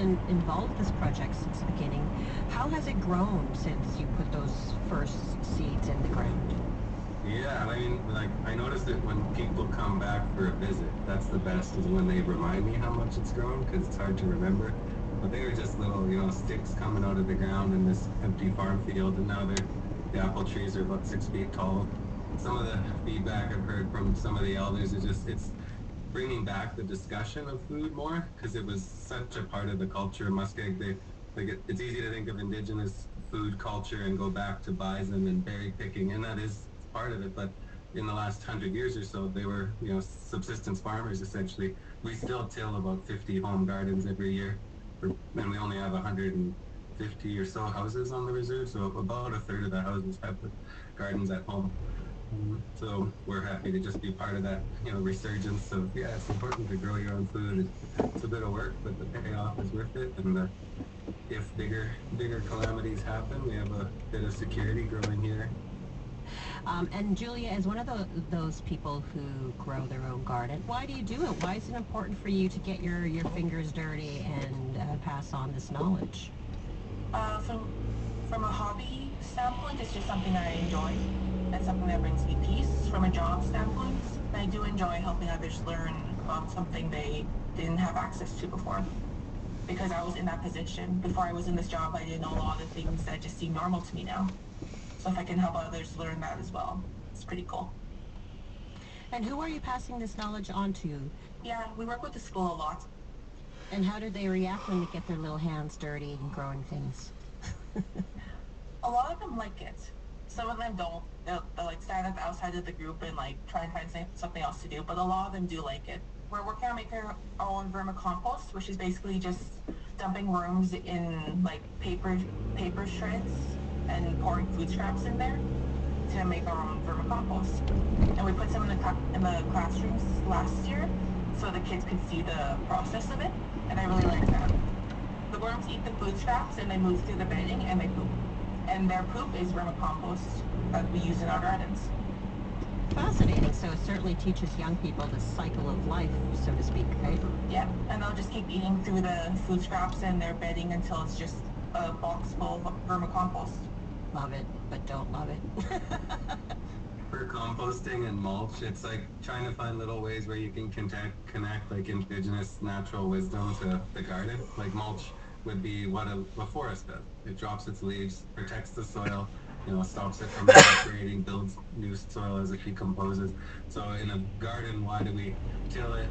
been involved with this project since the beginning. How has it grown since you put those first seeds in the ground? Yeah, I mean, like, I noticed that when people come back for a visit, that's the best, is when they remind me how much it's grown, because it's hard to remember. But they were just little, sticks coming out of the ground in this empty farm field, and now the apple trees are about 6 feet tall. Some of the feedback I've heard from some of the elders is just, it's bringing back the discussion of food more, because it was such a part of the culture of Muskeg. It's easy to think of Indigenous food culture and go back to bison and berry picking, and that is part of it. But in the last 100 years or so, they were, subsistence farmers essentially. We still till about 50 home gardens every year, and we only have 150 or so houses on the reserve. So about a third of the houses have the gardens at home. So we're happy to just be part of that, resurgence of, yeah, it's important to grow your own food. It's a bit of work, but the payoff is worth it. And if bigger calamities happen, we have a bit of security growing here. And Julia, as one of those people who grow their own garden, why do you do it? Why is it important for you to get your fingers dirty and pass on this knowledge? From a hobby standpoint, it's just something I enjoy and something that brings me peace. From a job standpoint, I do enjoy helping others learn about something they didn't have access to before. Because I was in that position. Before I was in this job, I didn't know a lot of things that just seem normal to me now. So if I can help others learn that as well, it's pretty cool. And who are you passing this knowledge on to? Yeah, we work with the school a lot. And how do they react when they get their little hands dirty and growing things? A lot of them like it. Some of them don't. They'll like stand at the outside of the group and like try and find something else to do. But a lot of them do like it. We're working on making our own vermicompost, which is basically just dumping worms in like paper shreds and pouring food scraps in there to make our own vermicompost. And we put some in the classrooms last year so the kids could see the process of it, and I really like that. The worms eat the food scraps and they move through the bedding and they poop. And their poop is vermicompost that we use in our gardens. Fascinating. So it certainly teaches young people the cycle of life, so to speak, right? Yeah, and they'll just keep eating through the food scraps and their bedding until it's just a box full of vermicompost. Love it, but don't love it. For composting and mulch, it's like trying to find little ways where you can connect like Indigenous natural wisdom to the garden. Like mulch would be what a forest does. It drops its leaves, protects the soil, stops it from evaporating, builds new soil as it decomposes. So in a garden, why do we till it?